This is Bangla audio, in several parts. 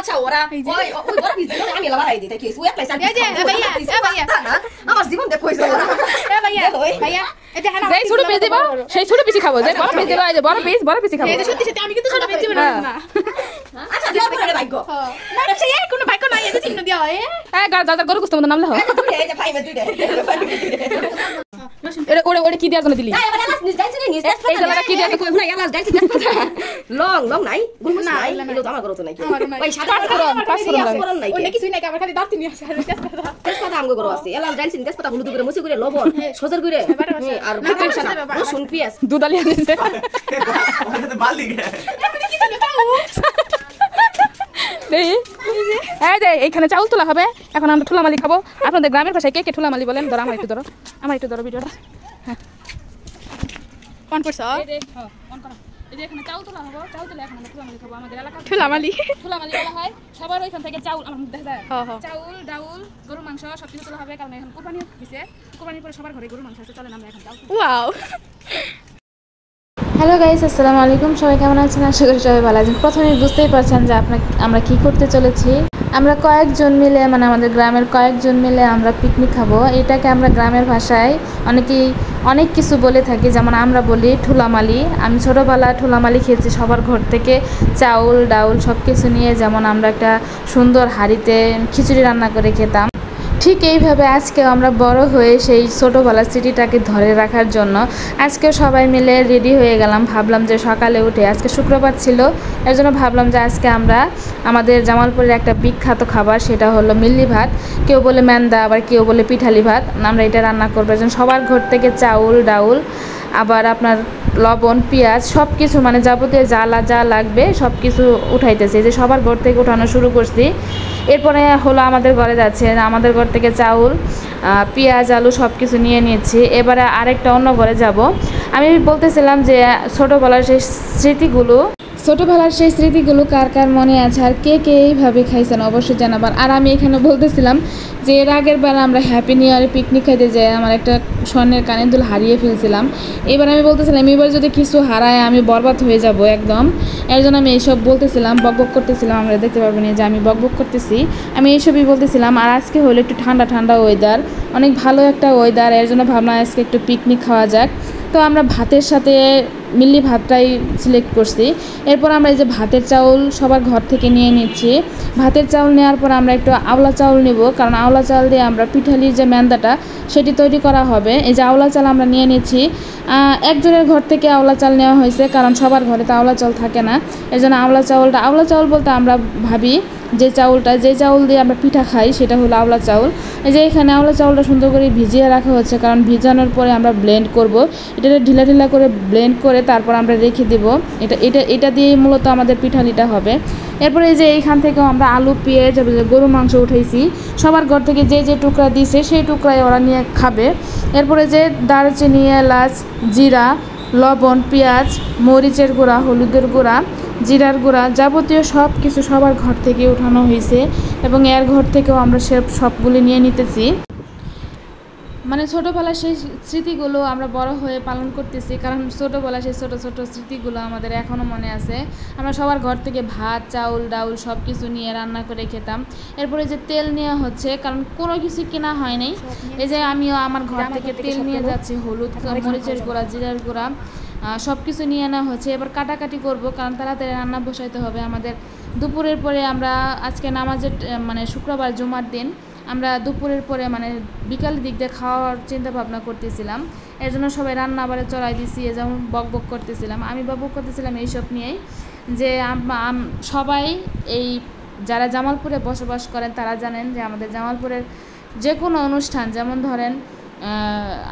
আচ্ছা ওরা ওই ওরা বিজনেস আমি লাগাই দিতে কি ওই একটা সাইড ভাইয়া আমার জীবন দেখো কইছো ভাইয়া ভাইয়া এটা হানা যেই ছোট পিস দিব সেই ছোট পিস খাবো যে বড় পিস দিলো এই যে বড় পিস খাবো এটা সত্যি সত্যি আমি কিন্তু ছোট পিস দিব না আচ্ছা দিও পরে ভাগ্য না সে কোনো ভাগ্য নাই এটা চিহ্ন দিও দাদা গরু কুস্ত নাম লাও এই যে ভাই মে দুইটা এটা ওরে কি দিয়া জন্য দিলি না এবার এলাস নিস দাইছ নিস এই জায়গা কি দিয়া কই না এলাস দাইছ নিস লং নাই গুলমুস নাই এলো আমার করতে নাই ভাই সাদা করন নাই ওনে কিছুই নাই আমার খালি দাঁত নিয়ে আসে তেজপাতা আমগো করো আছে এলাস দাইছ নিস তেজপাতা হলুদ করে মুছি করে লবণ সজর করে আর রসুন পেঁয়াজ দুধ আলিয়া দিছে ওটা বালি গে এমনি কি দিল তাও এই যে এইখানে চাউল তোলা হবে এখন আমরা ঠুলামালি খাবো আপনাদের গ্রামের ভাষায় কে কে ঠুলামালি বলেন ধরো আমার একটু ধরো ভিডিওটা হ্যাঁ অন করছো এই যে অন করো এই যে এখানে চাউল তোলা হবে চাউল তোলা এখন আমরা ঠুলামালি খাবো আমাদের এলাকা ঠুলামালি বলা হয় সবার ওইখান থেকে চাউল আমার মুখ দেখা যায় চাউল ডাউল গরুর মাংস সব কিছু তোলা হবে কারণ এখন কুরবানি হইছে কুরবানির পরে সবার ঘরে গরুর মাংস আছে চলেন আমরা এখন চাউল ওয়াও হ্যালো গাইস, আসসালামু আলাইকুম। সবাই কেমন আছেন? আশা করি সবাই ভালো আছেন। প্রথমেই বুঝতেই পারছেন যে আমরা কি করতে চলেছি। আমরা কয়েকজন মিলে মানে আমাদের গ্রামের কয়েকজন মিলে আমরা পিকনিক খাবো। এটাকে আমরা গ্রামের ভাষায় অনেক কিছু বলে থাকি, যেমন আমরা বলি ঠুলামালি। আমি ছোটোবেলা ঠুলামালি খেয়েছি সবার ঘর থেকে চাউল ডাউল সব কিছু নিয়ে, যেমন আমরা একটা সুন্দর হাঁড়িতে খিচুড়ি রান্না করে খেতাম। ঠিক এইভাবে আজকেও আমরা বড় হয়ে সেই ছোটোবেলার স্মৃতিটাকে ধরে রাখার জন্য আজকেও সবাই মিলে রেডি হয়ে গেলাম। ভাবলাম যে সকালে উঠে, আজকে শুক্রবার ছিল, এর জন্য ভাবলাম যে আজকে আমরা আমাদের জামালপুরের একটা বিখ্যাত খাবার, সেটা হলো মিল্লি ভাত। কেউ বলে ম্যান্দা, আবার কেউ বলে পিঠালি ভাত। আমরা এটা রান্না করবো। এর জন্য সবার ঘর থেকে চাউল ডাউল, আবার আপনার লবণ পেঁয়াজ সব কিছু মানে যাবতীয় যা লাগবে সব কিছু উঠাইতেছে। যে সবার ঘর থেকে উঠানো শুরু করছি। এরপরে হলো আমাদের ঘরে যাচ্ছে, আমাদের ঘর থেকে চাউল পেঁয়াজ আলু সব কিছু নিয়ে নিয়েছি। এবারে আরেকটা অন্য ঘরে যাব। আমি বলতেছিলাম যে ছোটোবেলার সেই স্মৃতিগুলো কার কার মনে আছে, আর কে কে এইভাবে খাইছেন অবশ্যই জানাবার। আর আমি এখানে বলতেছিলাম যে এর আগের বার আমরা হ্যাপি নিউ ইয়ারে পিকনিক খাইতে যাই আমার একটা স্বর্ণের কানের দুল হারিয়ে ফেলছিলাম। এবার আমি বলতেছিলাম এবার যদি কিছু হারায় আমি বরবাদ হয়ে যাব একদম। এর জন্য আমি এইসব বলতেছিলাম, বকবক করতেছিলাম। আমরা দেখতে পারবেন যে আমি বকবক করতেছি, আমি এইসবই বলতেছিলাম। আর আজকে হলো একটু ঠান্ডা ঠান্ডা ওয়েদার, অনেক ভালো একটা ওয়েদার। এর জন্য ভাবলাম আজকে একটু পিকনিক খাওয়া যাক। তো আমরা ভাতের সাথে মিল্লি ভাতটাই সিলেক্ট করছি। এরপর আমরা এই যে ভাতের চাউল সবার ঘর থেকে নিয়ে নিচ্ছি। ভাতের চাউল নেওয়ার পর আমরা একটু আওলা চাউল নেব, কারণ আওলা চাউল দিয়ে আমরা পিঠালির যে ম্যান্দাটা সেটি তৈরি করা হবে। এই যে আওলা চাল আমরা নিয়ে নিচ্ছি। একজনের ঘর থেকে আওলা চাল নেওয়া হয়েছে, কারণ সবার ঘরে তো আওলা চাউল থাকে না। এর জন্য আওলা চাউল বলতে আমরা ভাবি যে চাউল দিয়ে আমরা পিঠা খাই সেটা হলো আওলা চাউল। এই যে এখানে আওলা চাউলটা সুন্দর করে ভিজিয়ে রাখা হচ্ছে, কারণ ভিজানোর পরে আমরা ব্লেন্ড করব। এটা ঢিলা করে ব্লেন্ড করে তারপর আমরা রেখে দেব। এটা দিয়েই মূলত আমাদের পিঠালিটা হবে। এরপরে এই যে এইখান থেকেও আমরা আলু পেঁয়াজ গরু মাংস উঠাইছি। সবার ঘর থেকে যে টুকরা দিয়েছে সেই টুকরাই ওরা নিয়ে খাবে। এরপরে যে দারচিনি এলাচ জিরা লবণ পেঁয়াজ মরিচের গুঁড়া হলুদের গুঁড়া জিরার গুঁড়া যাবতীয় সব কিছু সবার ঘর থেকে উঠানো হয়েছে, এবং এর ঘর থেকেও আমরা সবগুলি নিয়ে নিতেছি। মানে ছোটোবেলার সেই স্মৃতিগুলো আমরা বড় হয়ে পালন করতেছি, কারণ ছোটোবেলার সেই ছোটো স্মৃতিগুলো আমাদের এখনও মনে আছে। আমরা সবার ঘর থেকে ভাত চাউল ডাউল সব কিছু নিয়ে রান্না করে খেতাম। এরপরে যে তেল নেওয়া হচ্ছে, কারণ কোনো কিছু কেনা হয় নাই। এই যে আমিও আমার ঘর থেকে তেল নিয়ে যাচ্ছি, হলুদ মরিচের গুঁড়া জিরার গুঁড়া সব কিছু নিয়ে আনা হচ্ছে। এবার কাটাকাটি করব, কারণ তাড়াতাড়ি রান্না বসাইতে হবে আমাদের। দুপুরের পরে আমরা আজকে নামাজের মানে শুক্রবার জুমার দিন, আমরা দুপুরের পরে মানে বিকালের দিক দিয়ে খাওয়ার চিন্তা ভাবনা করতেছিলাম। এর জন্য সবাই রান্না আবার চড়াই দিছি। যেমন বকবক করতেছিলাম, আমি বকবক করতেছিলাম এইসব নিয়েই যে সবাই এই যারা জামালপুরে বসবাস করেন তারা জানেন যে আমাদের জামালপুরের যে কোনো অনুষ্ঠান, যেমন ধরেন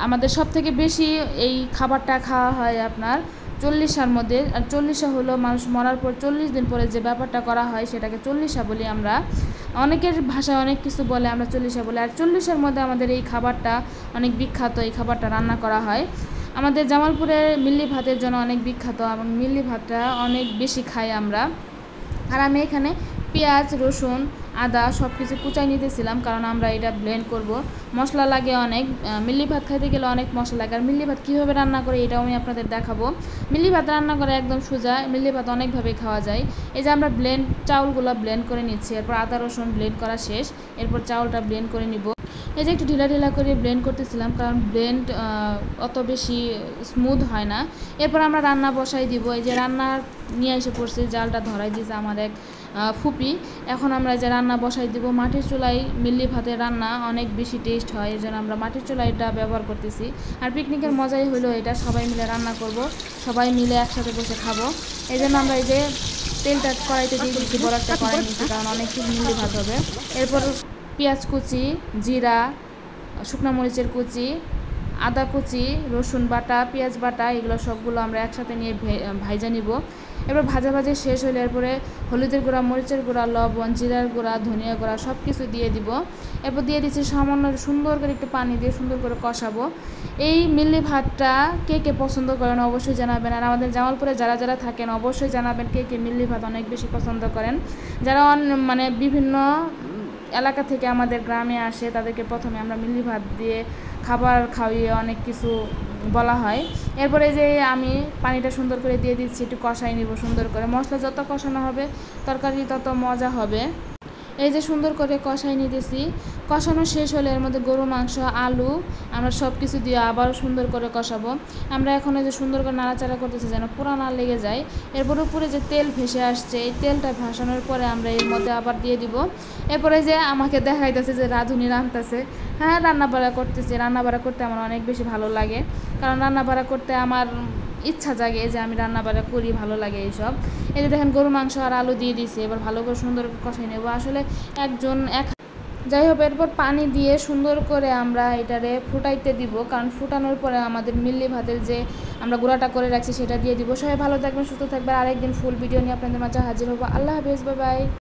আমাদের সব থেকে বেশি এই খাবারটা খাওয়া হয় আপনার 40টার মধ্যে। আর 40টা হলো মানুষ মরার পর 40 দিন পরে যে ব্যাপারটা করা হয় সেটাকে 40টা বলি আমরা। অনেকের ভাষায় অনেক কিছু বলে, আমরা 40টা বলি। আর 40টার মধ্যে আমাদের এই খাবারটা অনেক বিখ্যাত, এই খাবারটা রান্না করা হয়। আমাদের জামালপুরের মিল্লি ভাতের জন্য অনেক বিখ্যাত, এবং মিল্লি ভাতটা অনেক বেশি খাই আমরা। আর আমি এখানে পেঁয়াজ রসুন আদা সব কিছু কুচাই নিতেছিলাম, কারণ আমরা এটা ব্লেন্ড করব। মশলা লাগে অনেক, মিল্লি ভাত খাইতে গেলে অনেক মশলা লাগে। আর মিল্লি ভাত কীভাবে রান্না করে এটাও আমি আপনাদের দেখাবো। মিল্লি ভাত রান্না করা একদম সোজা, মিল্লি ভাত অনেকভাবে খাওয়া যায়। এই যে আমরা চাউলগুলো ব্লেন্ড করে নিচ্ছি, এরপর আদা রসুন ব্লেন্ড করা শেষ, এরপর চাউলটা ব্লেন্ড করে নিব। এই যে একটু ঢিলা ঢিলা করে ব্লেন্ড করতেছিলাম, কারণ ব্লেন্ড অত বেশি স্মুথ হয় না। এরপর আমরা রান্না বসাই দিব। এই যে রান্না নিয়ে এসে পড়ছে, জালটা ধরাই দিয়েছে আমার এক ফুপি। এখন আমরা যে রান্না বসাই দিব, মাটির চুলায় মিল্লি ভাতের রান্না অনেক বেশি টেস্ট হয়, এই জন্য আমরা মাটির চুলাইটা ব্যবহার করতেছি। আর পিকনিকের মজাই হলো এটা, সবাই মিলে রান্না করব, সবাই মিলে একসাথে বসে খাবো। এই জন্য আমরা এই যে তেলটা কড়াইতে দিয়ে দিচ্ছি, বড় একটা কড়াই নিচ্ছি, কারণ অনেক মিল্লি ভাত হবে। এরপর পেঁয়াজ কুচি, জিরা, শুকনো মরিচের কুচি, আদা কুচি, রসুন বাটা, পেঁয়াজ বাটা, এগুলো সবগুলো আমরা একসাথে নিয়ে ভাজা নিব। এবার ভাজাভাজি শেষ হলে এরপরে হলুদের গুঁড়া, মরিচের গুঁড়া, লবণ, জিরার গুঁড়া, ধনিয়া গুঁড়া সব কিছু দিয়ে দিব। এরপর দিয়ে দিচ্ছি সামান্য সুন্দর করে একটু পানি দিয়ে সুন্দর করে কষাবো। এই মিল্লি ভাতটা কে কে পছন্দ করেন অবশ্যই জানাবেন। আর আমাদের জামালপুরে যারা যারা থাকেন অবশ্যই জানাবেন কে কে মিল্লি ভাত অনেক বেশি পছন্দ করেন। যারা মানে বিভিন্ন এলাকা থেকে আমাদের গ্রামে আসে, তাদেরকে প্রথমে আমরা মিল্লি ভাত দিয়ে খাবার খাওয়িয়ে অনেক কিছু বলা হয়। এরপরে যে আমি পানিটা সুন্দর করে দিয়ে দিচ্ছি, একটু কষাই নিব সুন্দর করে। মশলা যত কষানো হবে তরকারি তত মজা হবে। এই যে সুন্দর করে কষাই নিতেছি। কষানো শেষ হলে এর মধ্যে গরু মাংস, আলু আমরা সব কিছু দিয়ে আবারও সুন্দর করে কষাবো। আমরা এখন এই যে সুন্দর করে নাড়াচাড়া করতেছি যেন পুরো না লেগে যায়। এরপর উপরে যে তেল ভেসে আসছে, এই তেলটা ভাসানোর পরে আমরা এর মধ্যে আবার দিয়ে দিব। এরপরে যে আমাকে দেখাইতেছে যে রাঁধুনি রাঁধতেছে। হ্যাঁ, রান্নাবাড়া করতেছি। রান্নাবাড়া করতে আমার অনেক বেশি ভালো লাগে, কারণ রান্নাবাড়া করতে আমার ইচ্ছা জাগে যে আমি রান্নাবাড়া করি, ভালো লাগে এইসব। এই যে দেখেন গরু মাংস আর আলু দিয়ে দিয়েছি, এবার ভালো করে সুন্দর কষাই নেব। আসলে যাই হোক, এরপর পানি দিয়ে সুন্দর করে আমরা এটারে ফুটাইতে দিব, কারণ ফুটানোর পরে আমাদের মিল্লি ভাতের যে আমরা গুঁড়াটা করে রাখছি সেটা দিয়ে দিব। সবাই ভালো থাকবেন, সুস্থ থাকবেন। আরেকদিন ফুল ভিডিও নিয়ে আপনাদের মাঝে হাজির হবো। আল্লাহ হাফেজ, বাই বাই।